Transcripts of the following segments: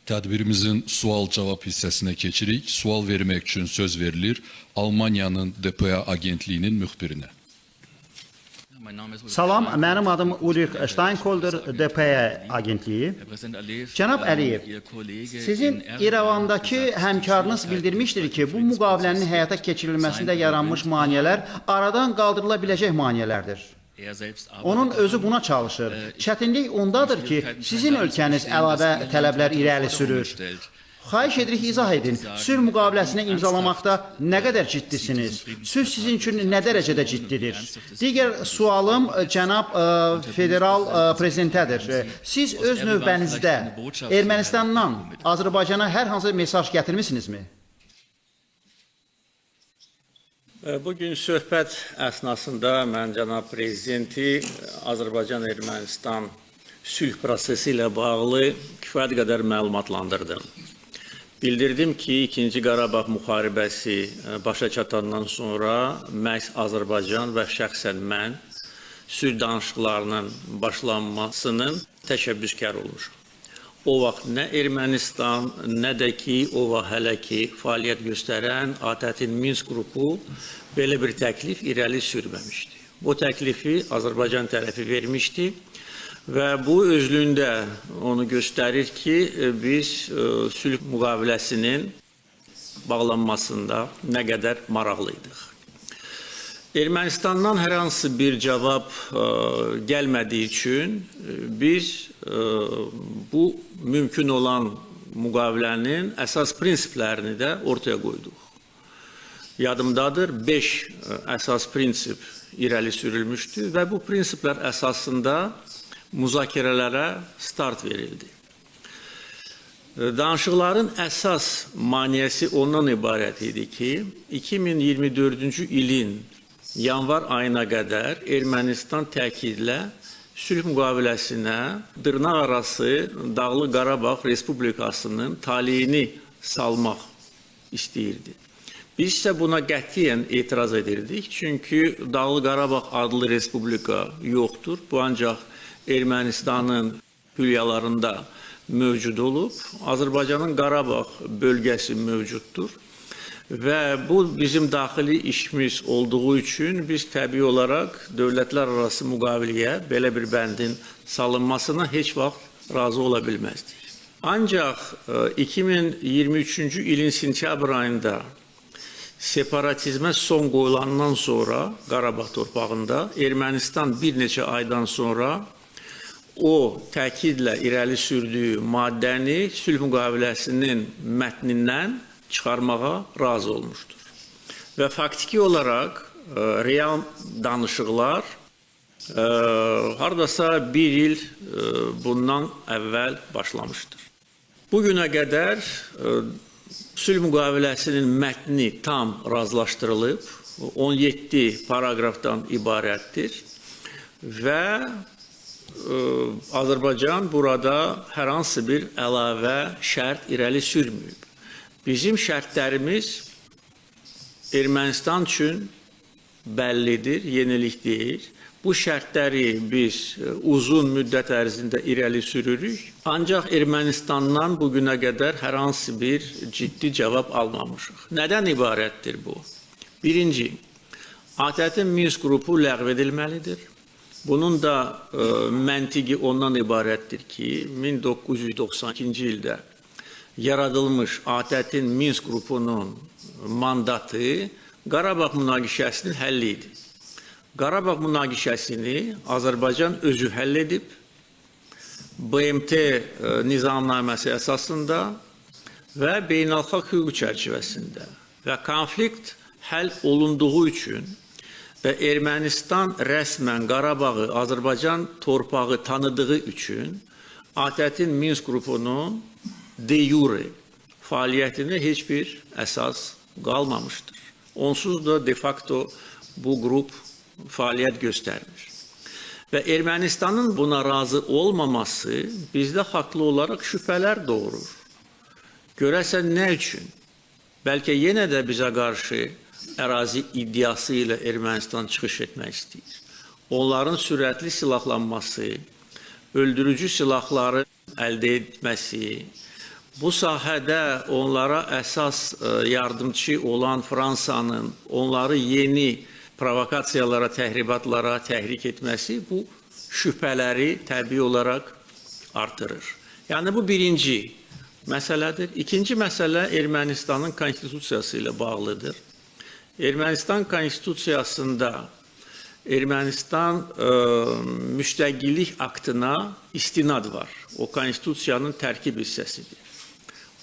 Tədbirimizin sual-cavab hissəsinə keçirik. Sual vermək üçün söz verilir Almaniyanın DPA agentliyinin müxbirinə. Salam, mənim adım Ulrich Steinkolder, DPA agentliyi. Cənab Əliyev, sizin İrəvandakı həmkarınız bildirmişdir ki, bu müqavilənin həyata keçirilməsində yaranmış maneələr aradan qaldırıla biləcək maneələrdir. Onun özü buna çalışır. Çətinlik ondadır ki, sizin ölkəniz əlavə tələblər irəli sürür. Xahiş edirik, izah edin. Sülh müqaviləsini imzalamaqda nə qədər ciddisiniz? Sülh sizin üçün nə dərəcədə ciddidir? Digər sualım cənab federal prezidentədir. Siz öz növbənizdə Ermənistandan Azərbaycana hər hansı mesaj gətirmisinizmi? Bugün söhbət əsnasında mən cənab prezidenti Azərbaycan-Ermənistan sülh prosesi ilə bağlı kifayət qədər məlumatlandırdım. Bildirdim ki, 2-ci Qarabağ müharibəsi başa çatandan sonra məhz Azərbaycan və şəxsən mən sülh danışıqlarının başlanmasının təşəbbüskar olmuşam. O vaxt nə Ermənistan, nə də ki, o vaxt hələ ki fəaliyyət göstərən ATƏT-in Minsk qrupu belə bir təklif irəli sürməmişdi. Bu təklifi Azərbaycan tərəfi vermişdi və bu özlüyündə onu göstərir ki, biz sülh müqaviləsinin bağlanmasında nə qədər maraqlıydıq. Ermənistandan hər hansı bir cavab gəlmədiyi üçün biz bu mümkün olan müqavilənin əsas prinsiplərini də ortaya qoyduq. Yadımdadır, 5 əsas prinsip irəli sürülmüşdü və bu prinsiplər əsasında müzakirələrə start verildi. Danışıqların əsas maneəsi ondan ibarət idi ki, 2024-cü ilin yanvar ayına qədər Ermənistan təkidlə sülh müqaviləsinə dırnaqarası Dağlıq Qarabağ Respublikasının taleyini salmaq istəyirdi. Biz isə buna qətiyyən etiraz edirdik, çünki Dağlıq Qarabağ adlı respublika yoxdur. Bu ancaq Ermənistanın hülyalarında mövcud olub, Azərbaycanın Qarabağ bölgəsi mövcuddur. Və bu bizim daxili işimiz olduğu üçün biz təbii olaraq dövlətlər arası müqaviləyə belə bir bəndin salınmasına heç vaxt razı ola bilməzdik. Ancaq 2023-cü ilin sentyabr ayında separatizmə son qoyulandan sonra Qarabağ torpağında Ermənistan bir neçə aydan sonra o təkidlə irəli sürdüyü maddəni sülh müqaviləsinin mətnindən çıxarmağa razı olmuşdur. Və faktiki olaraq real danışıqlar hardasa bir il bundan əvvəl başlamışdır. Bugünə qədər sülh müqaviləsinin mətni tam razılaşdırılıb, 17 paragrafdan ibarətdir və Azərbaycan burada hər hansı bir əlavə şərt irəli sürməyib. Bizim şərtlərimiz Ermənistan üçün bəllidir, yenilik deyil. Bu şərtləri biz uzun müddət ərzində irəli sürürük. Ancaq Ermənistandan bugünə qədər hər hansı bir ciddi cavab almamışıq. Nədən ibarətdir bu? Birinci, ATƏT-in Minsk qrupu ləğv edilməlidir. Bunun da məntiqi ondan ibarətdir ki, 1992-ci ildə yaradılmış ATƏT-in Minsk qrupunun mandatı Qarabağ münaqişəsinin həlli idi. Qarabağ münaqişəsini Azərbaycan özü həll edib, BMT nizamnaməsi əsasında və beynəlxalq hüquq çərçivəsində və konflikt həll olunduğu üçün və Ermənistan rəsmən Qarabağı Azərbaycan torpağı tanıdığı üçün ATƏT-in Minsk qrupunun de jure fəaliyyətinə heç bir əsas qalmamışdır. Onsuz da de facto bu qrup fəaliyyət göstərmir. Və Ermənistanın buna razı olmaması bizdə haqlı olaraq şübhələr doğurur. Görəsən nə üçün? Bəlkə yenə də bizə qarşı ərazi iddiası ilə Ermənistan çıxış etmək istəyir. Onların sürətli silahlanması, öldürücü silahları əldə etməsi, Bu sahədə onlara əsas yardımçı olan Fransanın onları yeni provokasiyalara, təhribatlara təhrik etməsi bu şübhələri təbii olaraq artırır. Yəni bu birinci məsələdir. İkinci məsələ Ermənistanın konstitusiyası ilə bağlıdır. Ermənistan konstitusiyasında Ermənistan müstəqillik aktına istinad var. O konstitusiyanın tərkib hissəsidir.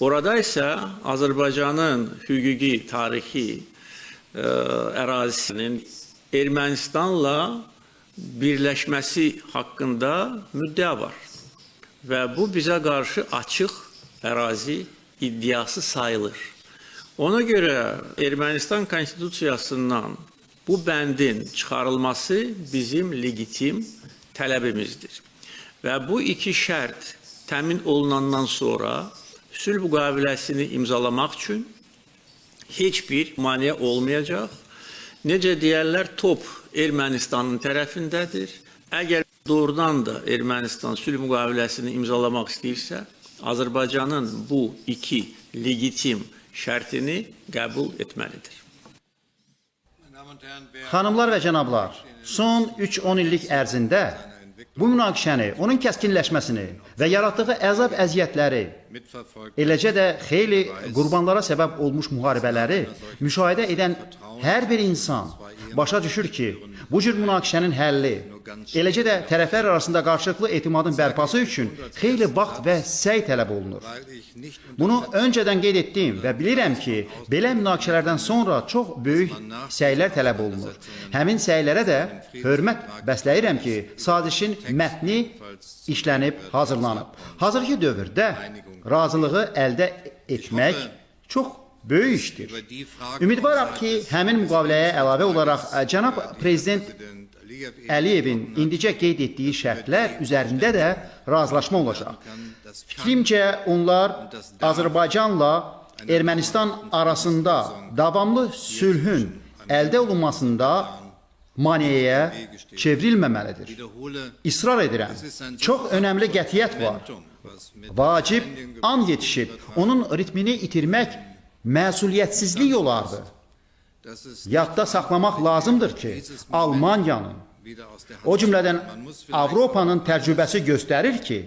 Orada isə Azərbaycanın hüquqi, tarixi ərazisinin Ermənistanla birləşməsi haqqında müddəa var. Və bu bizə qarşı açıq ərazi iddiası sayılır. Ona görə Ermənistan konstitusiyasından bu bəndin çıxarılması bizim legitim tələbimizdir. Və bu iki şərt təmin olunandan sonra sülh müqaviləsini imzalamaq üçün heç bir maneə olmayacaq. Necə deyərlər, top Ermənistanın tərəfindədir. Əgər doğrudan da Ermənistan sülh müqaviləsini imzalamaq istəyirsə, Azərbaycanın bu iki legitim şərtini qəbul etməlidir. Xanımlar və cənablar, son 3-10 illik ərzində bu münaqişəni, onun kəskinləşməsini və yaratdığı əzab əziyyətləri, eləcə də xeyli qurbanlara səbəb olmuş müharibələri müşahidə edən hər bir insan başa düşür ki, bu cür münaqişənin həlli, eləcə də tərəflər arasında qarşılıqlı etimadın bərpası üçün xeyli vaxt və səy tələb olunur. Bunu öncədən qeyd etdim və bilirəm ki, belə münaqişələrdən sonra çox böyük səylər tələb olunur. Həmin səylərə də hörmət bəsləyirəm ki, sazişin mətni işlənib, hazırlanıb. Hazırki dövrdə razılığı əldə etmək çox böyük işdir. Ümidvarım ki, həmin müqaviləyə əlavə olaraq cənab Prezident Əliyevin indicə qeyd etdiyi şərtlər üzərində də razılaşma olacaq. Fikrimcə, onlar Azərbaycanla Ermənistan arasında davamlı sülhün əldə olunmasında maneəyə çevrilməməlidir. İsrar edirəm, çox önəmli qətiyyət var. Vacib an yetişib, onun ritmini itirmək məsuliyyətsizlik olardı. Yadda saxlamaq lazımdır ki, Almaniyanın, o cümlədən Avropanın təcrübəsi göstərir ki,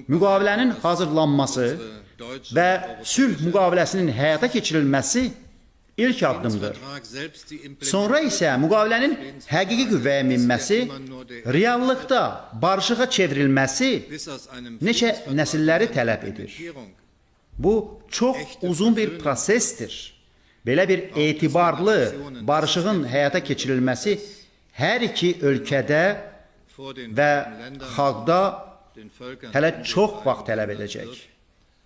müqavilənin hazırlanması və sülh müqaviləsinin həyata keçirilməsi ilk addımdır. Sonra isə müqavilənin həqiqi qüvvəyə minməsi, reallıqda barışığa çevrilməsi neçə nəsilləri tələb edir. Bu, çox uzun bir prosesdir. Belə bir etibarlı barışığın həyata keçirilməsi hər iki ölkədə və xalqda hələ çox vaxt tələb edəcək.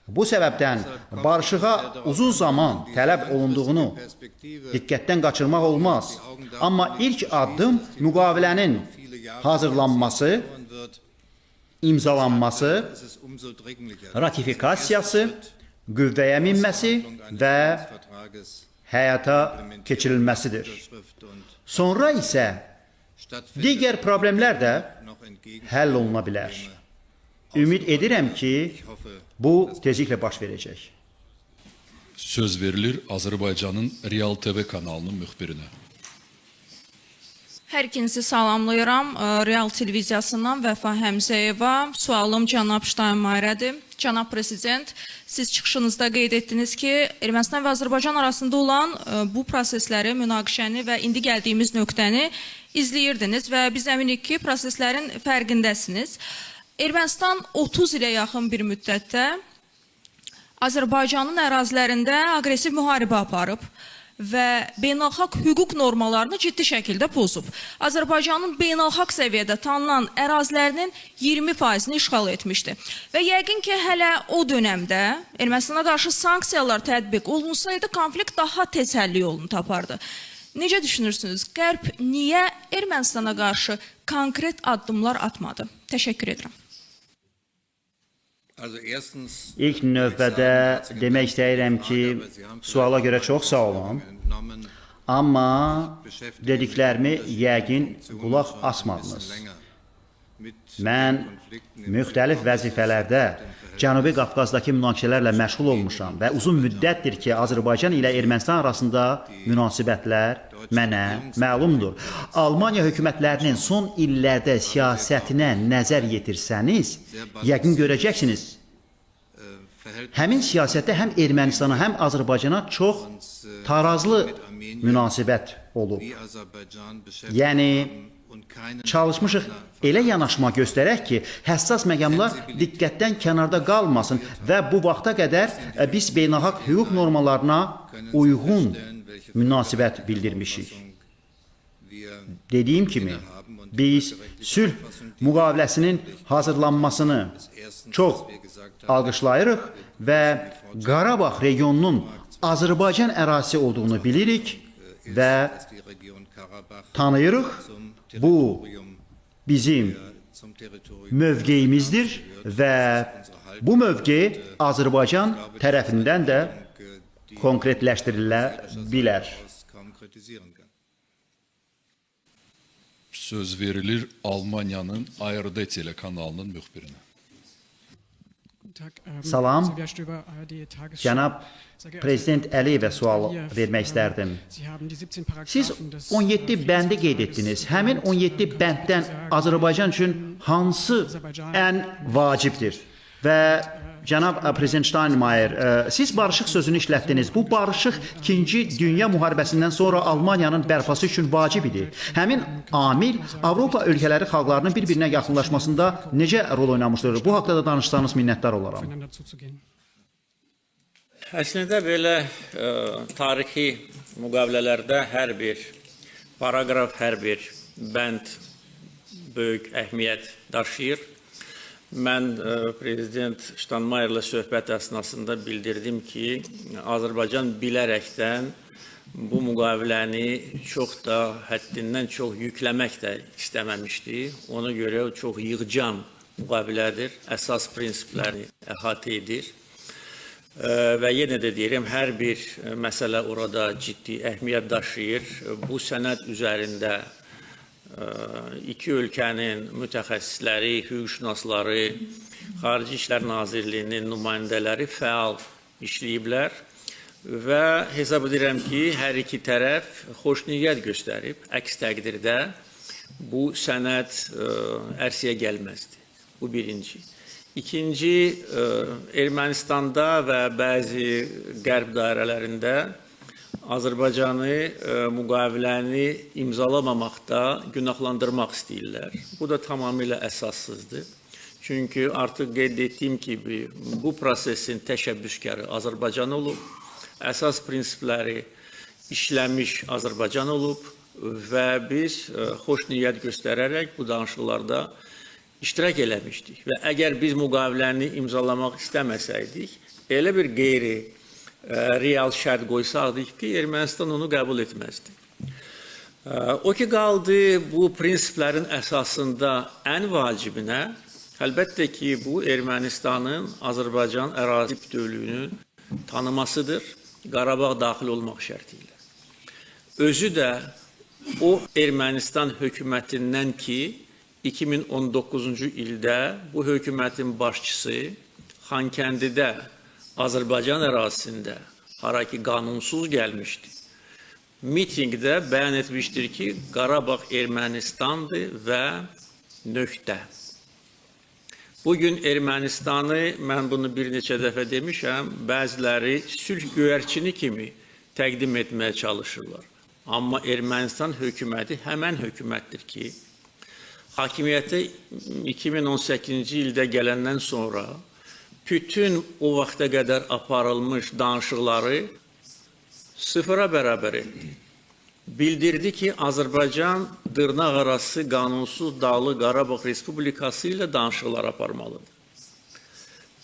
Bu səbəbdən barışığa uzun zaman tələb olunduğunu diqqətdən qaçırmaq olmaz. Amma ilk addım müqavilənin hazırlanması, imzalanması, ratifikasiyası, qüvvəyə minməsi və həyata keçirilməsidir. Sonra isə digər problemlər də həll oluna bilər. Ümid edirəm ki, bu tezliklə baş verəcək. Söz verilir Azərbaycanın Real TV kanalının müxbirinə. Hər ikinizi salamlayıram. Real televiziyasından Vəfa Həmzəyeva. Sualım cənab Ştaynmayerədir. Cənab Prezident, siz çıxışınızda qeyd etdiniz ki, Ermənistan və Azərbaycan arasında olan bu prosesləri, münaqişəni və indi gəldiyimiz nöqtəni izləyirdiniz və biz əminik ki, proseslərin fərqindəsiniz. Ermənistan 30 ilə yaxın bir müddətdə Azərbaycanın ərazilərində aqressiv müharibə aparıb və beynəlxalq hüquq normalarını ciddi şəkildə pozub. Azərbaycanın beynəlxalq səviyyədə tanınan ərazilərinin 20%-ni işğal etmişdi. Və yəqin ki, hələ o dönəmdə Ermənistana qarşı sanksiyalar tətbiq olunsaydı, konflikt daha tez həlli yolunu tapardı. Necə düşünürsünüz? Qərb niyə Ermənistana qarşı konkret addımlar atmadı? Təşəkkür edirəm. İlk növbədə demək istəyirəm ki, suala görə çox sağ olun. Amma dediklərimi yəqin qulaq asmadınız. Mən müxtəlif vəzifələrdə Cənubi Qafqazdakı münaqişələrlə məşğul olmuşam və uzun müddətdir ki, Azərbaycan ilə Ermənistan arasında münasibətlər mənə məlumdur. Almaniya hökumətlərinin son illərdə siyasətinə nəzər yetirsəniz, yəqin görəcəksiniz. Həmin siyasətdə həm Ermənistana, həm Azərbaycana çox tarazlı münasibət olub. Yəni, çalışmışıq elə yanaşma göstərək ki, həssas məqamlar diqqətdən kənarda qalmasın və bu vaxta qədər biz beynəlxalq hüquq normalarına uyğun münasibət bildirmişik. Dediyim kimi, biz sülh müqaviləsinin hazırlanmasını çox alqışlayırıq və Qarabağ regionunun Azərbaycan ərazisi olduğunu bilirik və tanıyırıq. Bu bizim mövqeyimizdir və bu mövqey Azərbaycan tərəfindən də konkretləşdirilə bilər. Söz verilir Almanya'nın ARD telekanalının müxbirinə. Salam, cənab Prezident Əliyevə sual vermək istərdim. Siz 17 bəndi qeyd etdiniz. Həmin 17 bənddən Azərbaycan üçün hansı ən vacibdir? Və cənab Prezident Steinmeier, siz barışıq sözünü işlətdiniz. Bu barışıq 2-ci Dünya müharibəsindən sonra Almaniyanın bərpası üçün vacib idi. Həmin amil Avropa ölkələri xalqlarının bir-birinə yaxınlaşmasında necə rol oynamışdır? Bu haqda da danışsanız minnətdar olaram. Əslində belə tarixi müqavilələrdə hər bir paraqraf, hər bir bənd böyük əhəmiyyət daşıyır. Mən Prezident Steinmeierlə söhbət əsnasında bildirdim ki, Azərbaycan bilərəkdən bu müqaviləni çox da həddindən çox yükləmək də istəməmişdi. Ona görə çox yığcam müqavilədir, əsas prinsiplərini əhatə edir. Və yenə də deyirəm, hər bir məsələ orada ciddi əhəmiyyət daşıyır. Bu sənəd üzərində iki ölkənin mütəxəssisləri, hüquqşünasları, Xarici İşlər Nazirliyinin nümayəndələri fəal işləyiblər və hesab edirəm ki, hər iki tərəf xoşniyyət göstərib. Əks təqdirdə bu sənəd ərsəyə gəlməzdi. Bu birinci. İkinci, Ermənistanda və bəzi qərb dairələrində Azərbaycanı müqaviləni imzalamamaqda günahlandırmaq istəyirlər. Bu da tamamilə əsassızdır. Çünki artıq qeyd etdiyim kimi, bu prosesin təşəbbüskarı Azərbaycan olub, əsas prinsipləri işləmiş Azərbaycan olub və biz xoş niyyət göstərərək bu danışıqlarda iştirak eləmişdik. Və əgər biz müqaviləni imzalamaq istəməsəydik, elə bir real şərt qoysaqdıq ki, Ermənistan onu qəbul etməzdi. O ki, qaldı bu prinsiplərin əsasında ən vacibinə, əlbəttə ki, bu Ermənistanın Azərbaycan ərazi bütövlüyünün tanımasıdır, Qarabağ daxil olmaq şərti ilə. Özü də o Ermənistan hökumətindən ki, 2019-cu ildə bu hökumətin başçısı Xankəndidə, Azərbaycan ərazisində, hara ki qanunsuz gəlmişdi, mitingdə bəyan etmişdir ki, Qarabağ Ermənistandır və nöqtə. Bugün Ermənistanı, mən bunu bir neçə dəfə demişəm, bəziləri sülh göyərçini kimi təqdim etməyə çalışırlar. Amma Ermənistan hökuməti həmən hökumətdir ki, hakimiyyətə 2018-ci ildə gələndən sonra bütün o vaxta qədər aparılmış danışıqları sıfıra bərabər etdi. Bildirdi ki, Azərbaycan dırnaq arası qanunsuz Dağlıq Qarabağ Respublikası ilə danışıqlar aparmalıdır.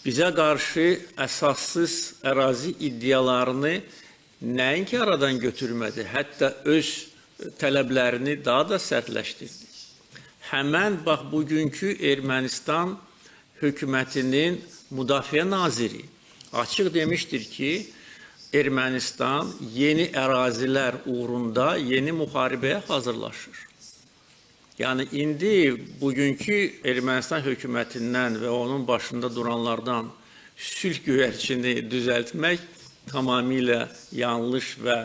Bizə qarşı əsassız ərazi iddialarını nəinki aradan götürmədi, hətta öz tələblərini daha da sərtləşdirdi. Həmən bax bugünkü Ermənistan hökumətinin Müdafiə naziri açıq demişdir ki, Ermənistan yeni ərazilər uğrunda yeni müharibəyə hazırlaşır. Yəni, indi bugünkü Ermənistan hökumətindən və onun başında duranlardan sülh güvərçini düzəltmək tamamilə yanlış və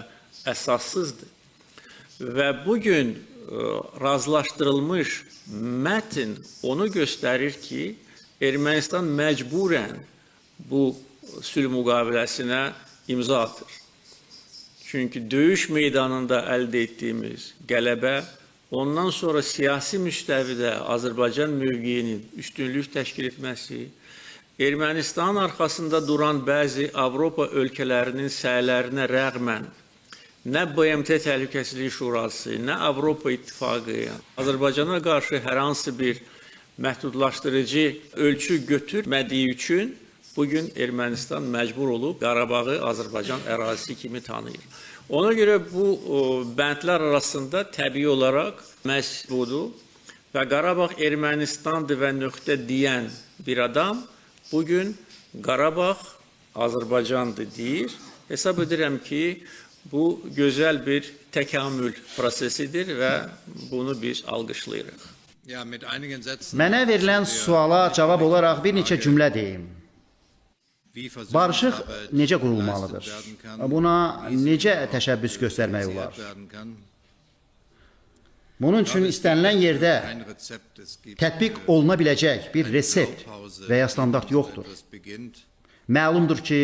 əsassızdır. Və bugün razılaşdırılmış mətn onu göstərir ki, Ermənistan məcburən bu sülh müqaviləsinə imza atır. Çünki döyüş meydanında əldə etdiyimiz qələbə, ondan sonra siyasi müstəvidə Azərbaycan mövqeyinin üstünlük təşkil etməsi, Ermənistanın arxasında duran bəzi Avropa ölkələrinin səylərinə rəğmən nə BMT Təhlükəsizlik Şurası, nə Avropa İttifaqı Azərbaycana qarşı hər hansı bir məhdudlaşdırıcı ölçü götürmədiyi üçün bugün Ermənistan məcbur olub Qarabağı Azərbaycan ərazisi kimi tanıyır. Ona görə bu bəndlər arasında təbii olaraq məhz budur və Qarabağ Ermənistandır və nöqtə deyən bir adam bugün Qarabağ Azərbaycandır deyir. Hesab edirəm ki, bu gözəl bir təkamül prosesidir və bunu biz alqışlayırıq. Mənə verilən suala cavab olaraq bir neçə cümlə deyim. Barışıq necə qurulmalıdır? Buna necə təşəbbüs göstərmək olar? Bunun üçün istənilən yerdə tətbiq oluna biləcək bir resept və ya standart yoxdur. Məlumdur ki,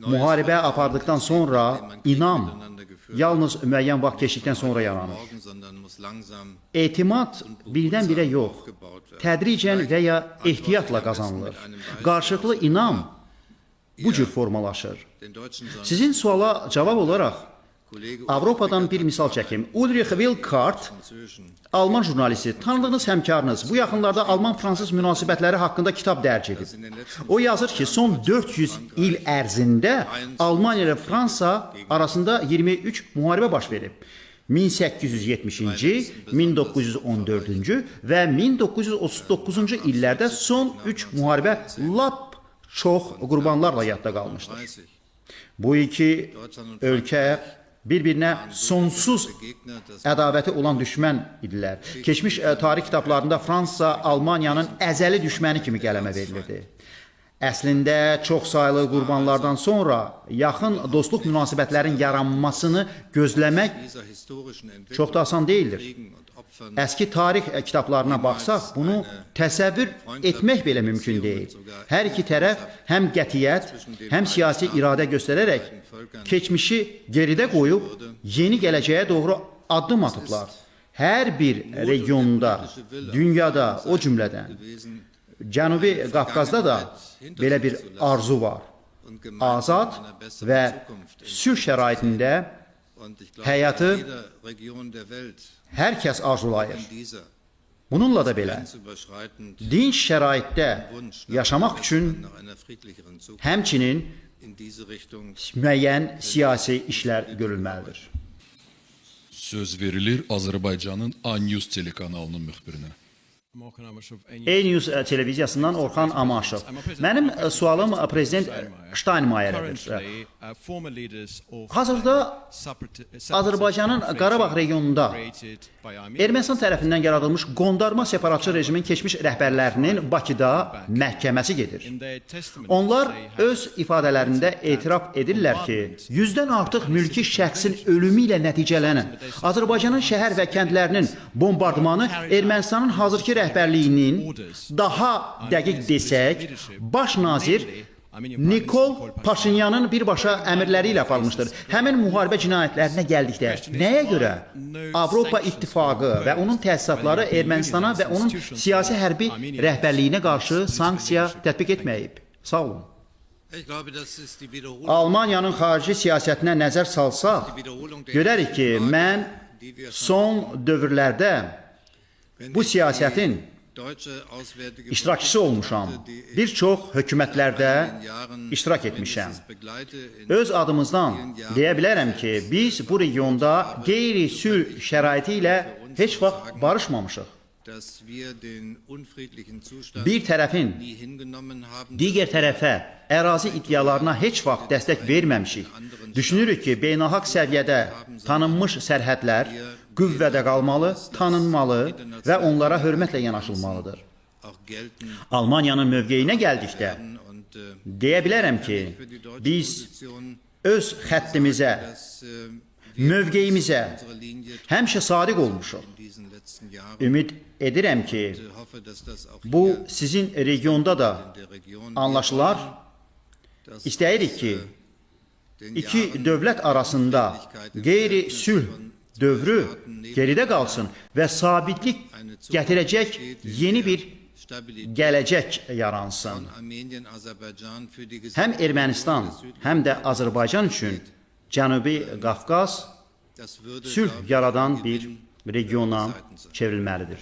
müharibə apardıqdan sonra inam yalnız müəyyən vaxt keçdikdən sonra yaranır. Etimad birdən-birə yox, tədricən və ya ehtiyatla qazanılır. Qarşılıqlı inam bu cür formalaşır. Sizin suala cavab olaraq Avropadan bir misal çəkim. Ulrich Wilkart, Alman jurnalisti, tanıdığınız həmkarınız, bu yaxınlarda Alman-Fransız münasibətləri haqqında kitab dərc edib. O yazır ki, son 400 il ərzində Almanya ilə Fransa arasında 23 müharibə baş verib. 1870-ci, 1914-cü və 1939-cu illərdə son 3 müharibə lap çox qurbanlarla yadda qalmışdır. Bu iki ölkə bir-birinə sonsuz ədavəti olan düşmən idilər. Keçmiş tarix kitablarında Fransa Almaniyanın əzəli düşməni kimi qələmə verilirdi. Əslində çox saylı qurbanlardan sonra yaxın dostluq münasibətlərin yaranmasını gözləmək çox da asan deyildir. Əski tarix kitablarına baxsaq, bunu təsəvvür etmək belə mümkün deyil. Hər iki tərəf həm qətiyyət, həm siyasi iradə göstərərək keçmişi geridə qoyub yeni gələcəyə doğru addım atıblar. Hər bir regionda, dünyada, o cümlədən, Cənubi Qafqazda da belə bir arzu var. Azad və sülh şəraitində həyatı hər kəs arzulayır. Bununla da belə, dinç şəraitdə yaşamaq üçün həmçinin müəyyən siyasi işlər görülməlidir. Söz verilir Azərbaycanın A-News telekanalının müxbirinə. A-News televiziyasından Orxan Amaşov. Mənim sualım Prezident Steinmeier'dir. Hazırda Azərbaycanın Qarabağ regionunda Ermənistan tərəfindən yaradılmış qondarma separatçı rejimin keçmiş rəhbərlərinin Bakıda məhkəməsi gedir. Onlar öz ifadələrində etiraf edirlər ki, 100-dən artıq mülki şəxsin ölümü ilə nəticələnən Azərbaycanın şəhər və kəndlərinin bombardmanı Ermənistanın hazırki rəhbərliyinin, daha dəqiq desək, baş nazir Nikol Paşinyanın birbaşa əmrləri ilə aparılmışdır. Həmin müharibə cinayətlərinə gəldikdə, nəyə görə Avropa İttifaqı və onun təsisatları Ermənistana və onun siyasi hərbi rəhbərliyinə qarşı sanksiya tətbiq etməyib? Sağ olun. Almaniyanın xarici siyasətinə nəzər salsaq, görərik ki, mən son dövrlərdə bu siyasətin iştirakçısı olmuşam. Bir çox hökumətlərdə iştirak etmişəm. Öz adımızdan deyə bilərəm ki, biz bu regionda qeyri-sülh şəraiti ilə heç vaxt barışmamışıq. Bir tərəfin digər tərəfə ərazi iddialarına heç vaxt dəstək verməmişik. Düşünürük ki, beynəlxalq səviyyədə tanınmış sərhədlər qüvvədə qalmalı, tanınmalı və onlara hörmətlə yanaşılmalıdır. Almaniyanın mövqeyinə gəldikdə deyə bilərəm ki, biz öz xəttimizə, mövqeyimizə həmişə sadiq olmuşuq. Ümid edirəm ki, bu sizin regionda da anlaşılar. İstəyirik ki, iki dövlət arasında qeyri-sülh dövrü geridə qalsın və sabitlik gətirəcək yeni bir gələcək yaransın. Həm Ermənistan, həm də Azərbaycan üçün Cənubi Qafqaz sülh yaradan bir regiona çevrilməlidir.